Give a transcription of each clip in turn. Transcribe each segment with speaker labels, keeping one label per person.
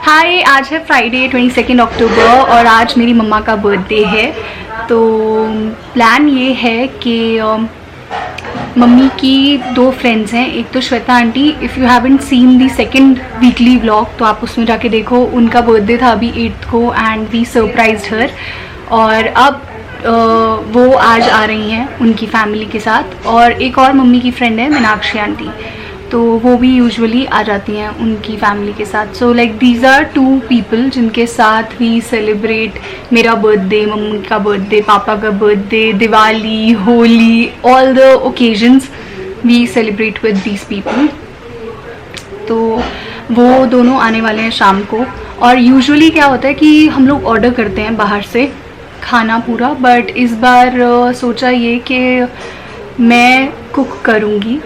Speaker 1: हाय, आज है फ्राइडे 22 अक्टूबर और आज मेरी मम्मा का बर्थडे है। तो प्लान ये है कि मम्मी की दो फ्रेंड्स हैं, एक तो Shweta aunty. If you haven't seen the second weekly vlog तो आप उसमें जाके देखो, उनका बर्थडे था अभी 8th को एंड वी सरप्राइज्ड हर। और अब वो आज आ रही हैं उनकी फैमिली के साथ। और एक और मम्मी की फ्रेंड है मीनाक्षी आंटी, तो वो भी यूजुअली आ जाती हैं उनकी फैमिली के साथ। So like these are 2 people जिनके साथ वी सेलिब्रेट मेरा बर्थडे, मम्मी का बर्थडे, पापा का birthday, Diwali, Holi, all the occasions we celebrate with these people. तो वो दोनों आने वाले हैं शाम को। और यूजुअली क्या होता है कि हम लोग ऑर्डर करते हैं बाहर से खाना पूरा, बट इस बार सोचा ये कि मैं कुक करूँगी।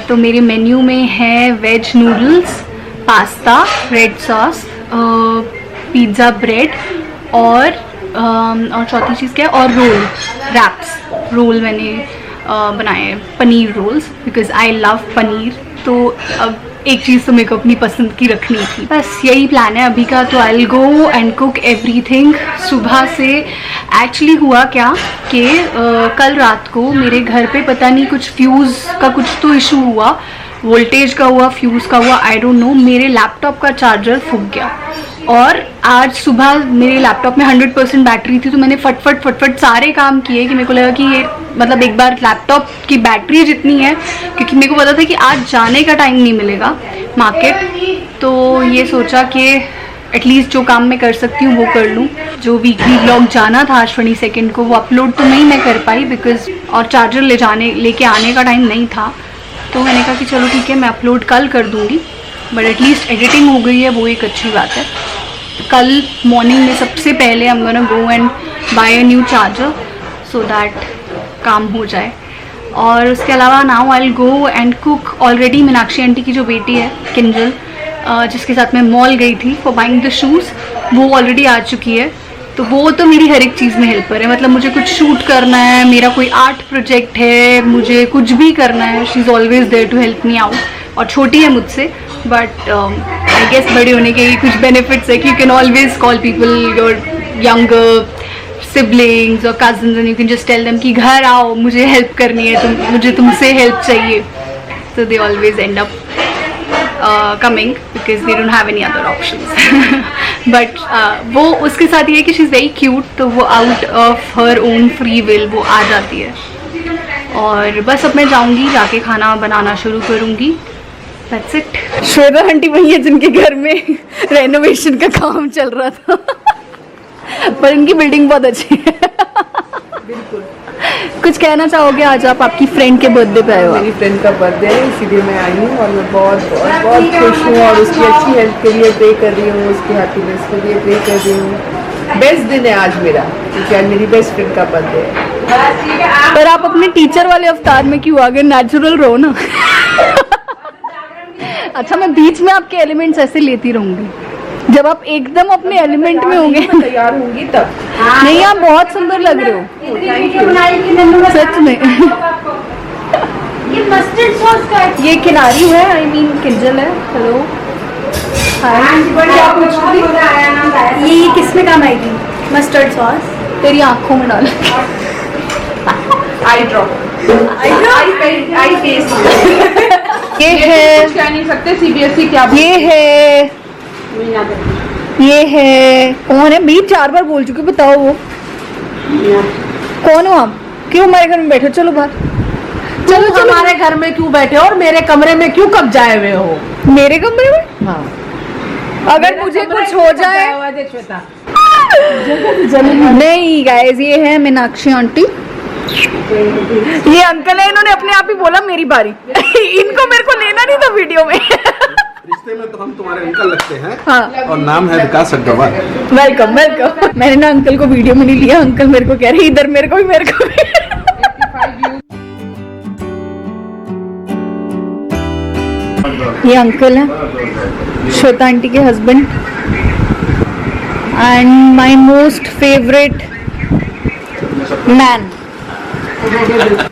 Speaker 1: तो मेरे मेन्यू में है veg noodles, pasta, red sauce, pizza bread और चौथी चीज़ क्या है, और रैप्स रोल मैंने बनाए हैं, paneer rolls, because I love paneer. तो अब एक चीज़ तो मेरे को अपनी पसंद की रखनी थी। बस यही प्लान है अभी का। तो आई will go and cook everything. सुबह से एक्चुअली हुआ क्या कि कल रात को मेरे घर पे पता नहीं कुछ फ्यूज़ का कुछ तो इशू हुआ, वोल्टेज का हुआ, फ्यूज़ का हुआ, आई डोंट नो। मेरे लैपटॉप का चार्जर फूक गया और आज सुबह मेरे लैपटॉप में 100% बैटरी थी। तो मैंने फटफट सारे काम किए कि मेरे को लगा कि ये मतलब एक बार लैपटॉप की बैटरी जितनी है, क्योंकि मेरे को पता था कि आज जाने का टाइम नहीं मिलेगा मार्केट। तो ये सोचा कि एटलीस्ट जो काम मैं कर सकती हूँ वो कर लूँ। जो वीकली व्लॉग जाना था आज 22 को, वो अपलोड तो नहीं मैं कर पाई बिकॉज और चार्जर लेके आने का टाइम नहीं था। तो मैंने कहा कि चलो ठीक है, मैं अपलोड कल कर दूँगी, बट एटलीस्ट एडिटिंग हो गई है, वो एक अच्छी बात है। कल मॉर्निंग में सबसे पहले I am gonna go and buy a new charger so that काम हो जाए। और उसके अलावा now I will go and cook. Already Meenakshi aunty की जो बेटी है किंजल, जिसके साथ मैं मॉल गई थी फॉर बाइंग द शूज़, वो ऑलरेडी आ चुकी है। तो वो तो मेरी हर एक चीज़ में हेल्पर है। मतलब मुझे कुछ शूट करना है, मेरा कोई आर्ट प्रोजेक्ट है, मुझे कुछ भी करना है, she is always there to help me out. और छोटी है मुझसे, बट आई गेस बड़े होने के कुछ बेनिफिट्स है कि you can always call people your younger siblings और cousins and you can just tell them कि घर आओ, मुझे हेल्प करनी है, मुझे तुमसे हेल्प चाहिए। तो they always and up coming because they don't have any other options but वो उसके साथ ये है कि शी इज़ वेरी क्यूट, तो वो out of her own free will वो आ जाती है। और बस अब मैं जाऊँगी, जाके खाना बनाना शुरू करूँगी। That's it. श्वेता आंटी वही है जिनके घर में रेनोवेशन का काम चल रहा था पर इनकी बिल्डिंग बहुत अच्छी है।
Speaker 2: बिल्कुल।
Speaker 1: कुछ कहना चाहोगे? आज आप आपकी फ्रेंड के बर्थडे पे आए हो।
Speaker 2: मेरी फ्रेंड का बर्थडे है, इसीलिए मैं आई हूँ और मैं बहुत बहुत बहुत खुश हूँ और उसकी अच्छी हेल्थ के लिए प्रे कर रही हूँ, उसकी हैप्पीनेस के लिए प्रे कर रही हूँ। बेस्ट दिन है आज मेरा, क्योंकि आज मेरी बेस्ट फ्रेंड का बर्थडे है।
Speaker 1: पर आप अपने टीचर वाले अवतार में क्यों आ गए? नेचुरल रहो ना। अच्छा, मैं बीच में आपके एलिमेंट्स ऐसे लेती रहूंगी, जब आप एकदम अपने एलिमेंट में होंगे
Speaker 2: तैयार होंगी तब।
Speaker 1: नहीं, आप बहुत सुंदर लग रहे हो सच में।
Speaker 3: ये मस्टर्ड सॉस का
Speaker 1: ये किनारी है, आई मीन किंजल है। हेलो, हाय। क्या पूछ रही थी?
Speaker 3: ये किसमें काम आएगी? मस्टर्ड सॉस
Speaker 1: तेरी आंखों में डाल।
Speaker 2: आई ड्रॉप, आई पेस्ट।
Speaker 1: ये है,
Speaker 2: कह नहीं सकते CBSE क्या।
Speaker 1: ये है, ये है। कौन है? मैं 4 बार बोल चुकी, बताओ वो कौन हो आप? क्यों हमारे घर में बैठे हो? चलो बाहर।
Speaker 2: चलो हमारे घर में क्यों बैठे हो और मेरे कमरे में क्यों कब जाए हुए हो?
Speaker 1: मेरे कमरे में?
Speaker 2: हाँ,
Speaker 1: अगर मुझे कुछ हो जाए।
Speaker 2: श्वेता
Speaker 1: नहीं गाइस, ये है मीनाक्षी आंटी, ये अंकल है, इन्होंने अपने आप ही बोला मेरी बारी। इनको मेरे को लेना नहीं था वीडियो में।
Speaker 4: रिश्ते में तो हम तुम्हारे अंकल लगते हैं।
Speaker 1: हाँ।
Speaker 4: और नाम है विकास अग्रवाल।
Speaker 1: Welcome welcome. मैंने ना अंकल को वीडियो में नहीं लिया, अंकल मेरे को कह रहे इधर मेरे को भी। ये अंकल हैं, श्वेता आंटी के husband and my most favourite man.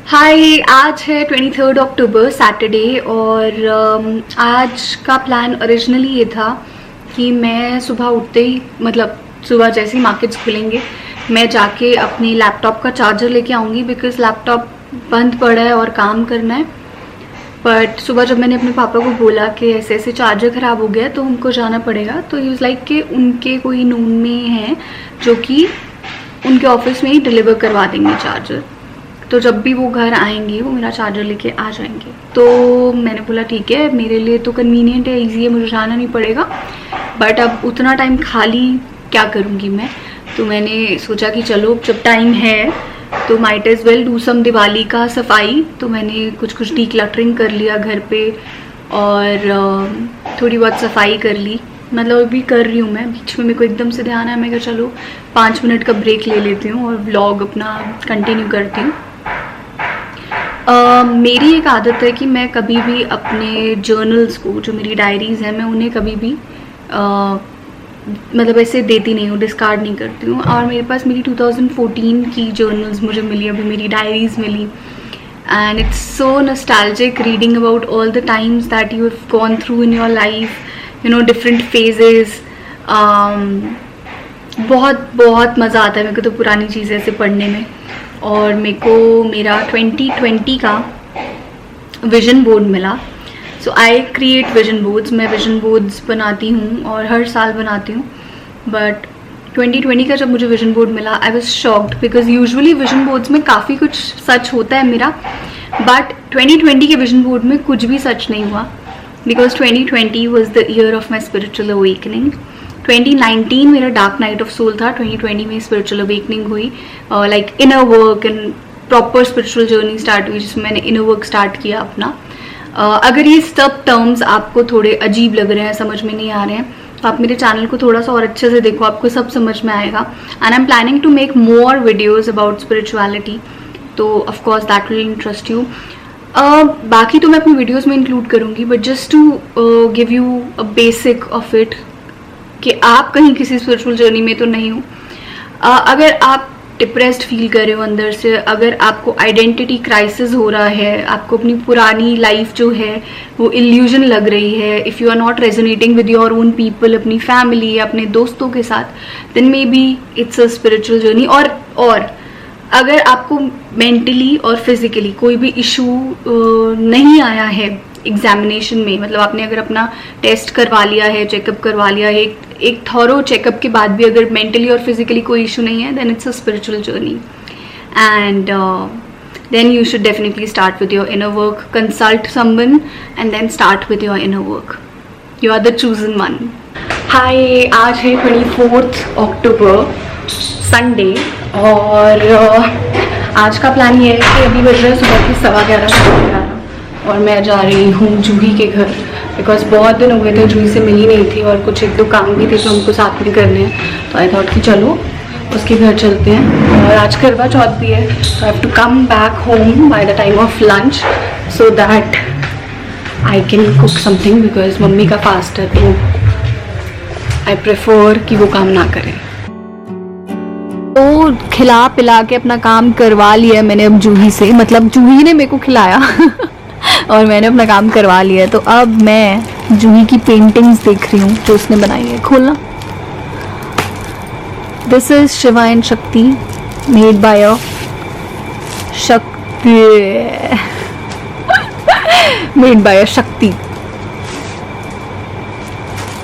Speaker 1: Hi, आज है 23 अक्टूबर सैटरडे और आज का प्लान ओरिजिनली ये था कि मैं सुबह उठते ही, मतलब सुबह जैसे ही मार्केट्स खुलेंगे, मैं जाके अपनी लैपटॉप का चार्जर लेके आऊँगी बिकॉज़ लैपटॉप बंद पड़ा है और काम करना है। बट सुबह जब मैंने अपने पापा को बोला कि ऐसे ऐसे चार्जर ख़राब हो गया तो हमको जाना पड़ेगा, तो ही वाज लाइक कि उनके कोई नून में हैं जो कि उनके ऑफिस में ही डिलीवर करवा देंगे चार्जर। तो जब भी वो घर आएंगे वो मेरा चार्जर लेके आ जाएंगे। तो मैंने बोला ठीक है, मेरे लिए तो कन्वीनियंट है, इजी है, मुझे जाना नहीं पड़ेगा। बट अब उतना टाइम खाली क्या करूँगी मैं, तो मैंने सोचा कि चलो जब टाइम है तो might as well do some Diwali का सफाई। तो मैंने कुछ डीक्लटरिंग कर लिया घर पे और थोड़ी बहुत सफाई कर ली, मतलब अभी कर रही हूँ मैं। बीच में मेरे को एकदम से ध्यान आया, मैं कहा चलो 5 मिनट का ब्रेक ले लेती हूँ और व्लॉग अपना कंटिन्यू करती हूँ। मेरी एक आदत है कि मैं कभी भी अपने जर्नल्स को, जो मेरी डायरीज़ हैं, मैं उन्हें कभी भी मतलब ऐसे देती नहीं हूँ, डिस्कार्ड नहीं करती हूँ। और मेरे पास मेरी 2014 की जर्नल्स मुझे मिली, अभी मेरी डायरीज़ मिली, and it's so nostalgic reading about all the times that you have gone through in your life, you know, different phases. बहुत मज़ा आता है मेरे को तो पुरानी चीज़ें ऐसे पढ़ने में। और मेरे को मेरा 2020 का विजन बोर्ड मिला। सो आई क्रिएट विजन बोर्ड्स, मैं विजन बोर्ड्स बनाती हूँ और हर साल बनाती हूँ। बट 2020 का जब मुझे विजन बोर्ड मिला, I was shocked because usually vision boards में काफ़ी कुछ सच होता है मेरा, बट 2020 के विजन बोर्ड में कुछ भी सच नहीं हुआ because 2020 was the year of my spiritual awakening. 2019 मेरा डार्क नाइट ऑफ सोल था, 2020 में स्पिरिचुअल अवेकनिंग हुई, like inner work and proper spiritual journey start हुई जिसमें मैंने इनर वर्क स्टार्ट किया अपना। अगर ये सब टर्म्स आपको थोड़े अजीब लग रहे हैं, समझ में नहीं आ रहे हैं, तो आप मेरे चैनल को थोड़ा सा और अच्छे से देखो, आपको सब समझ में आएगा। And I am planning to make more videos about spirituality, तो of course that will interest you. बाकी तो मैं अपनी वीडियोज़ में इंक्लूड करूँगी, but just to give you a basic of it कि आप कहीं किसी स्पिरिचुअल जर्नी में तो नहीं हो। अगर आप डिप्रेस्ड फील कर रहे हो अंदर से, अगर आपको आइडेंटिटी क्राइसिस हो रहा है, आपको अपनी पुरानी लाइफ जो है वो इल्यूजन लग रही है, if you are not resonating with your own people, अपनी फैमिली या अपने दोस्तों के साथ, then maybe it's a spiritual journey. और अगर आपको मेंटली और फिजिकली कोई भी इशू नहीं आया है एग्जामिनेशन में, मतलब आपने अगर अपना टेस्ट करवा लिया है, चेकअप करवा लिया है, एक थॉरो चेकअप के बाद भी अगर मेंटली और फिजिकली कोई इशू नहीं है, then it's a spiritual journey. And then you should definitely start with your inner work, consult someone and then start with your inner work. You are the chosen one. Hi, आज है 24 अक्टूबर Sunday और आज का plan ये है कि अभी बज रहा है सुबह के 11:15 और मैं जा रही हूँ जूही के घर बिकॉज बहुत दिन हो गए थे जूही से मिली नहीं थी और कुछ 1-2 काम भी थे जो हमको साथ में करने हैं। तो आई थॉट कि चलो उसके घर चलते हैं। और आज करवा चौथ भी है, तो I have to come back home by the time of lunch so that I can cook something because mummy का फास्ट है, तो आई प्रेफर कि वो काम ना करें। तो खिला पिला के अपना काम करवा लिया मैंने अब जूही से, मतलब जूही ने मेरे को खिलाया और मैंने अपना काम करवा लिया है। तो अब मैं जूही की पेंटिंग्स देख रही हूँ जो उसने बनाई है। खोलना। दिस इज शिवा एंड शक्ति मेड बाय अ शक्ति मेड बाय अ शक्ति।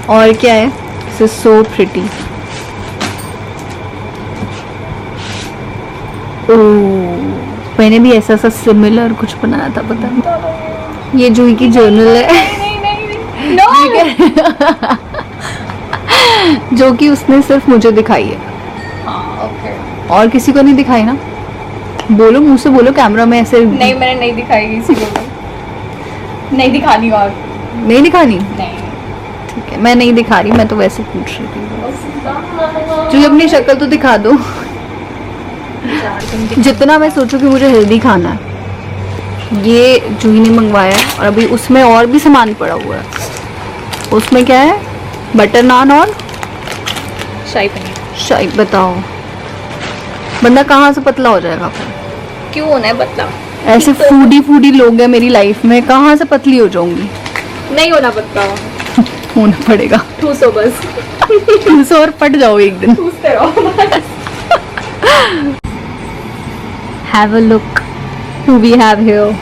Speaker 1: और क्या है, दिस इज सो प्रिटी। मैंने भी ऐसा सा सिमिलर कुछ बनाया था, पता नहीं। ये जूही की जर्नल है जो कि उसने सिर्फ मुझे दिखाई है, और किसी को नहीं दिखाई ना। बोलो, मुंह से बोलो, कैमरा में ऐसे।
Speaker 3: नहीं, मैंने नहीं दिखाई किसी को भी। नहीं दिखानी। और
Speaker 1: नहीं दिखानी?
Speaker 3: नहीं,
Speaker 1: ठीक है, मैं नहीं दिखा रही, मैं तो वैसे पूछ रही थी। जो अपनी शक्ल तो दिखा दो। जितना मैं सोचूं कि मुझे हेल्दी खाना है, ये जूही ने मंगवाया है। और अभी उसमें और भी सामान पड़ा हुआ है। उसमें क्या है? बटर नान और
Speaker 3: शाही पनीर।
Speaker 1: शाही। बताओ, बंदा कहाँ से पतला हो जाएगा फिर?
Speaker 3: क्यों होना है पतला?
Speaker 1: ऐसे फूडी लोग हैं मेरी लाइफ में, कहाँ से पतली हो जाऊंगी?
Speaker 3: नहीं होना पड़ता,
Speaker 1: होना पड़ेगा।
Speaker 3: ठूसो बस।
Speaker 1: ठूसो और पट जाओ एक दिन।
Speaker 3: ठूसते रहो बस।
Speaker 1: Have a look who we have here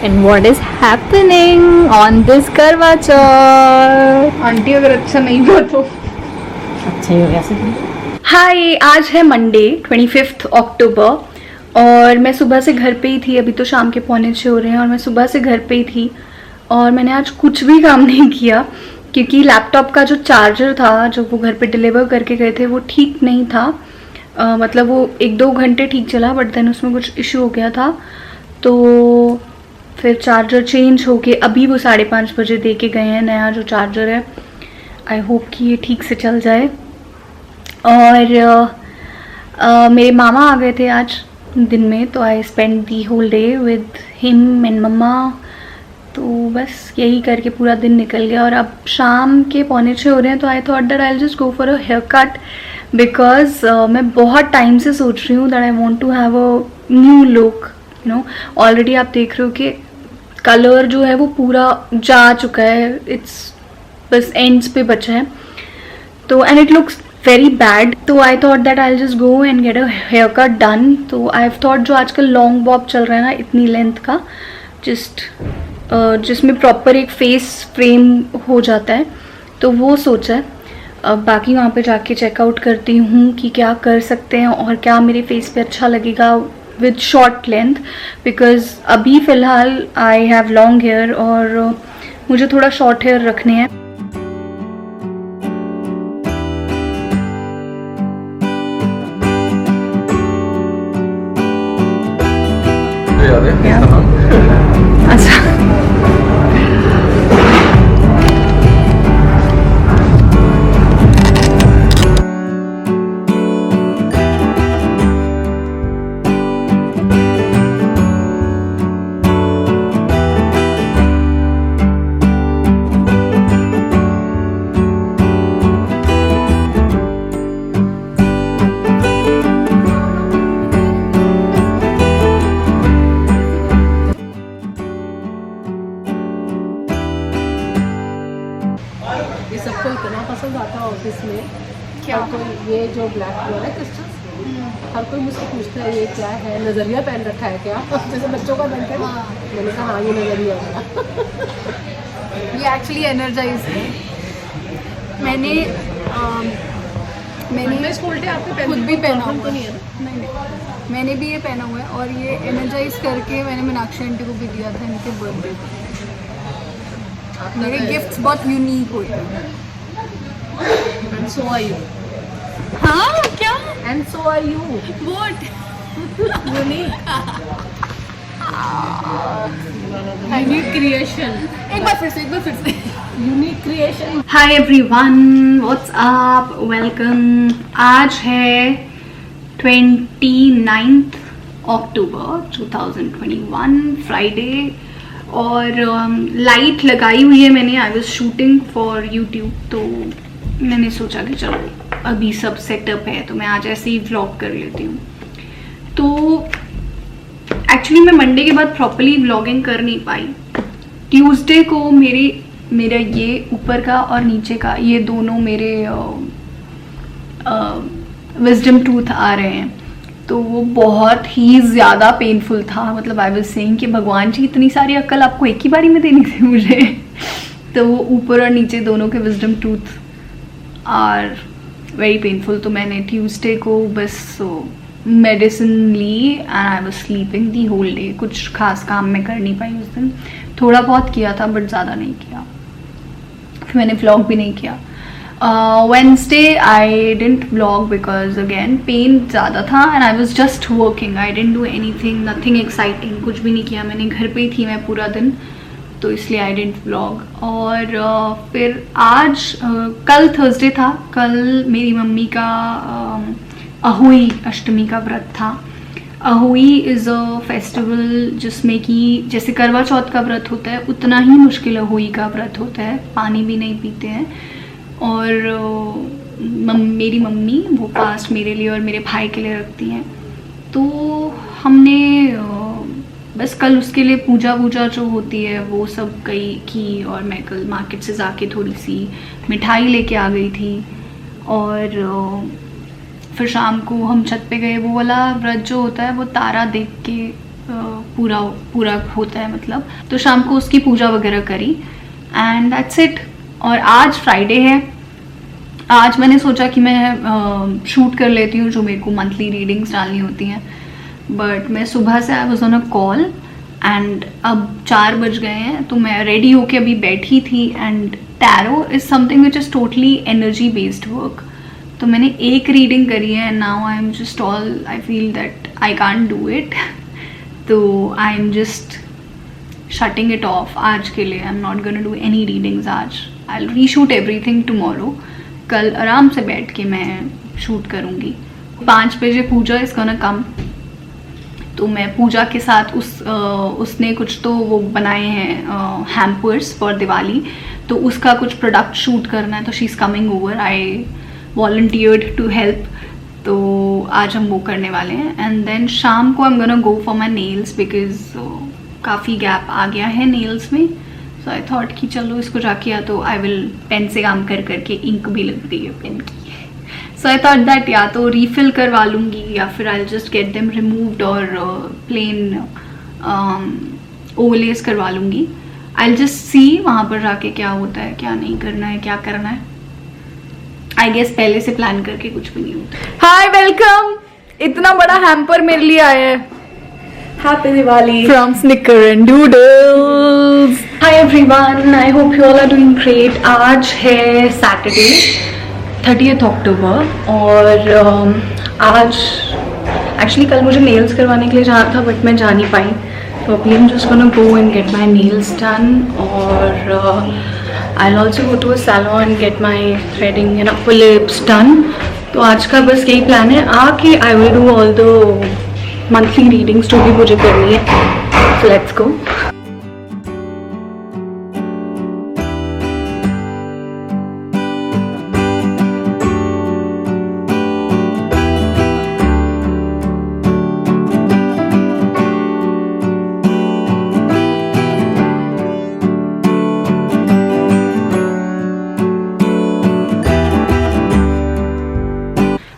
Speaker 1: and what is happening on this करवा चौथ। आंटी अगर अच्छा नहीं हुआ तो
Speaker 2: अच्छा ही हो गया।
Speaker 1: हाय, आज है मंडे 25 अक्टूबर और मैं सुबह से घर पे ही थी। अभी तो शाम के 5:45 हो रहे हैं और मैं सुबह से घर पे ही थी और मैंने आज कुछ भी काम नहीं किया क्योंकि लैपटॉप का जो चार्जर था जो वो घर पे डिलीवर करके गए थे वो ठीक नहीं था। मतलब वो 1-2 घंटे ठीक चला बट देन उसमें कुछ इशू हो गया था, तो फिर चार्जर चेंज होके अभी वो 5:30 बजे दे के गए हैं नया जो चार्जर है। आई होप कि ये ठीक से चल जाए। और मेरे मामा आ गए थे आज दिन में, तो I spend the whole day with him and मम्मा। तो बस यही करके पूरा दिन निकल गया और अब शाम के 5:45 हो रहे हैं, तो I thought that I just go for a hair cut because मैं बहुत टाइम से सोच रही हूँ that I want to have a new look, you know. Already आप देख रहे हो कि कलर जो है वो पूरा जा चुका है, इट्स बस एंड्स पे बचा है, तो and it looks very bad. तो I thought that I just go and get a hair cut done. तो आई हैव थॉट जो आजकल लॉन्ग बॉब चल रहा है ना इतनी लेंथ का, जस्ट जिसमें प्रॉपर एक फेस फ्रेम हो जाता है, तो वो सोचा है। बाकी वहाँ पे जाके चेकआउट करती हूँ कि क्या कर सकते हैं और क्या मेरे फेस पे अच्छा लगेगा विद शॉर्ट लेंथ, बिकॉज अभी फ़िलहाल आई हैव लॉन्ग हेयर और मुझे थोड़ा शॉर्ट हेयर रखने हैं। अच्छा,
Speaker 2: ये सबको इतना पसंद आता है ऑफिस में।
Speaker 1: क्या?
Speaker 2: हर कोई ये जो ब्लैक कलर है क्रिस्टल्स, हर कोई मुझसे पूछता है ये क्या है, नज़रिया पहन रखा है क्या? जैसे बच्चों का पहनते हैं। मैंने कहा हाँ ये नज़रिया है।
Speaker 1: ये एक्चुअली एनर्जाइज है। मैंने
Speaker 2: आपके
Speaker 1: खुद भी पहना हुआ
Speaker 2: तो नहीं है ना?
Speaker 1: नहीं, मैंने भी ये पहना हुआ है और ये एनर्जाइज करके मैंने मीनाक्षी आंटी को भी दिया था इनके बर्थडे पे। मेरे गिफ्ट्स बहुत यूनिक होते हैं।
Speaker 2: And so are you.
Speaker 1: हाँ क्या?
Speaker 2: And so are you.
Speaker 1: What?
Speaker 2: Unique.
Speaker 1: Unique creation. एक बार फिर से।
Speaker 2: Unique creation.
Speaker 1: Hi everyone, what's up? Welcome. आज है 29th अक्टूबर 2021 फ्राइडे और लाइट लगाई हुई है मैंने। I was shooting for YouTube, तो मैंने सोचा कि चलो अभी सब सेटअप है तो मैं आज ऐसे ही व्लॉग कर लेती हूँ। तो एक्चुअली मैं मंडे के बाद प्रॉपरली व्लॉगिंग कर नहीं पाई। ट्यूसडे को मेरा ये ऊपर का और नीचे का ये दोनों मेरे विजडम टूथ आ रहे हैं, तो वो बहुत ही ज़्यादा पेनफुल था। मतलब आई वाज सेइंग कि भगवान जी इतनी सारी अक्ल आपको एक ही बारी में देनी थी मुझे। तो वो ऊपर और नीचे दोनों के wisdom tooth are very painful. तो मैंने ट्यूसडे को बस मेडिसिन ली and I was sleeping the whole day. कुछ खास काम मैं कर नहीं पाई उस दिन, थोड़ा बहुत किया था बट ज़्यादा नहीं किया। फिर मैंने व्लॉग भी नहीं किया। Wednesday I didn't vlog because again pain ज़्यादा था and I was just working. I didn't do anything, nothing exciting, कुछ भी नहीं किया मैंने। घर पे ही थी मैं पूरा दिन, तो इसलिए I didn't vlog। और फिर आज कल थर्सडे था, कल मेरी मम्मी का अहोई अष्टमी का व्रत था। अहोई इज़ अ फेस्टिवल जिसमें कि जैसे करवा चौथ का व्रत होता है उतना ही मुश्किल अहोई का व्रत होता है। पानी भी नहीं पीते हैं और मेरी मम्मी वो फास्ट मेरे लिए और मेरे भाई के लिए रखती हैं। तो हमने बस कल उसके लिए पूजा वूजा जो होती है वो सब की, और मैं कल मार्केट से जाके थोड़ी सी मिठाई लेके आ गई थी। और फिर शाम को हम छत पे गए। वो वाला व्रत जो होता है वो तारा देख के पूरा होता है मतलब, तो शाम को उसकी पूजा वगैरह करी एंड दैट्स इट। और आज फ्राइडे है। आज मैंने सोचा कि मैं शूट कर लेती हूँ जो मेरे को मंथली रीडिंग्स डालनी होती हैं, बट मैं सुबह से I was on a call and अब 4 बज गए हैं, तो मैं रेडी होके अभी बैठी थी। And tarot is something which is totally energy based work. तो मैंने एक रीडिंग करी है, now I am just I feel that I can't do it, तो I am just shutting it off आज के लिए। I am not gonna do any readings आज। I will reshoot everything tomorrow. कल आराम से बैठ के मैं शूट करूँगी। 5 बजे पूजा इज़ गोना कम, तो मैं पूजा के साथ उसने कुछ तो वो बनाए हैं हैम्पर्स फॉर दिवाली, तो उसका कुछ प्रोडक्ट शूट करना है, तो she is coming over. I volunteered to help, तो आज हम वो करने वाले हैं। एंड देन शाम को आई am gonna go for my nails because काफ़ी गैप आ गया है नेल्स में। सो आई थॉट कि चलो इसको जाके, या तो आई विल पेन से काम कर करके इंक भी लग गई है पेन की, सो आई थॉट दैट या तो रीफिल करवा लूँगी या फिर I just get them removed और प्लेन ओवरलेस करवा लूँगी। आई जस्ट सी वहाँ पर जाके क्या होता है, क्या नहीं करना है, क्या करना है। आई गेस पहले से प्लान करके कुछ भी नहीं होता।
Speaker 3: Hi welcome. इतना बड़ा हैम्पर मेरे लिए आया है।
Speaker 1: Happy Diwali
Speaker 3: from Snicker and Doodles.
Speaker 1: Hi everyone, I hope you all are doing great. आज है सैटरडे 30 अक्टूबर और आज एक्चुअली कल मुझे नेल्स करवाने के लिए जाना था बट मैं जा नहीं पाई, तो अभी I'm just gonna go and get my nails done और I'll also go to a salon and get my threading and upper lips done। तो आज का बस यही प्लान है, आके I will do all the monthly readings जो भी मुझे करनी है। So let's go।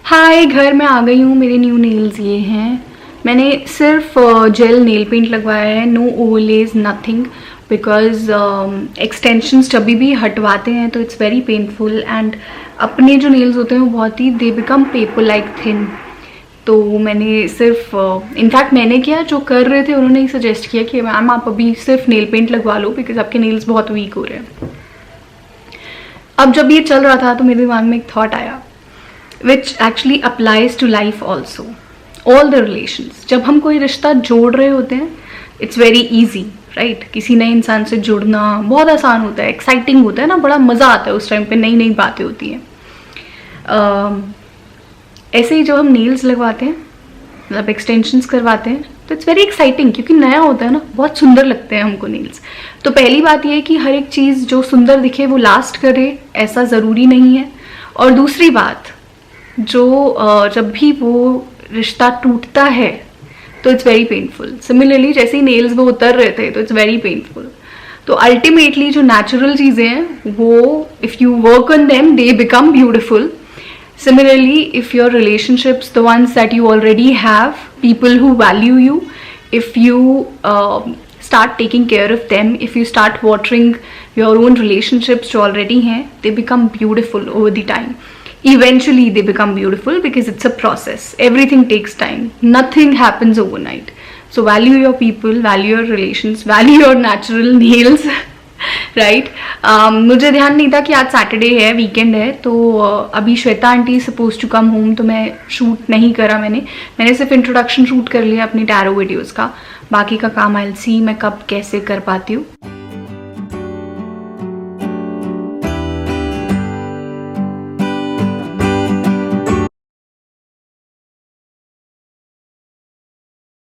Speaker 1: हाय, घर में आ गई हूँ। मेरे न्यू नेल्स ये हैं। मैंने सिर्फ जेल नेल पेंट लगवाया है, no overlays nothing, because extensions जब भी हटवाते हैं तो इट्स वेरी पेनफुल एंड अपने जो नेल्स होते हैं वो बहुत ही they become paper like thin. तो मैंने सिर्फ इनफैक्ट मैंने किया, जो कर रहे थे उन्होंने ही सजेस्ट किया कि मैम आप अभी सिर्फ नेल पेंट लगवा लो बिकॉज आपके नेल्स बहुत वीक हो रहे हैं। अब जब ये चल रहा था तो मेरे दिमाग में एक थॉट आया which actually applies to life also, all the relations। जब हम कोई रिश्ता जोड़ रहे होते हैं it's very easy, right? किसी नए इंसान से जुड़ना बहुत आसान होता है, एक्साइटिंग होता है ना, बड़ा मज़ा आता है उस टाइम पे, नई नई बातें होती हैं। ऐसे ही जब हम नेल्स लगवाते हैं, मतलब एक्सटेंशंस करवाते हैं, तो इट्स वेरी एक्साइटिंग क्योंकि नया होता है ना, बहुत सुंदर लगते हैं हमको नेल्स। तो पहली बात ये है कि हर एक चीज़ जो सुंदर दिखे वो लास्ट करे, ऐसा ज़रूरी नहीं है। और दूसरी बात, जो जब भी वो रिश्ता टूटता है तो इट्स वेरी पेनफुल। सिमिलरली जैसे ही नेल्स वो उतर रहे थे तो इट्स वेरी पेनफुल। तो अल्टीमेटली जो नेचुरल चीज़ें हैं वो if you work on them they become beautiful. Similarly, if your relationships, the ones that you already have, people who value you, if you start taking care of them, if you start watering your own relationships जो already हैं, they become beautiful over the time. Eventually they become beautiful because it's a process. Everything takes time. Nothing happens overnight. So value your people, value your relations, value your natural nails. Right मुझे ध्यान नहीं था कि आज Saturday है, weekend है, तो अभी Shweta aunty suppose to come home, तो मैं शूट नहीं करा। मैंने सिर्फ इंट्रोडक्शन शूट कर लिया अपनी टैरो वीडियोस का। बाकी का काम आई विल सी मैं कब कैसे कर पाती हूँ।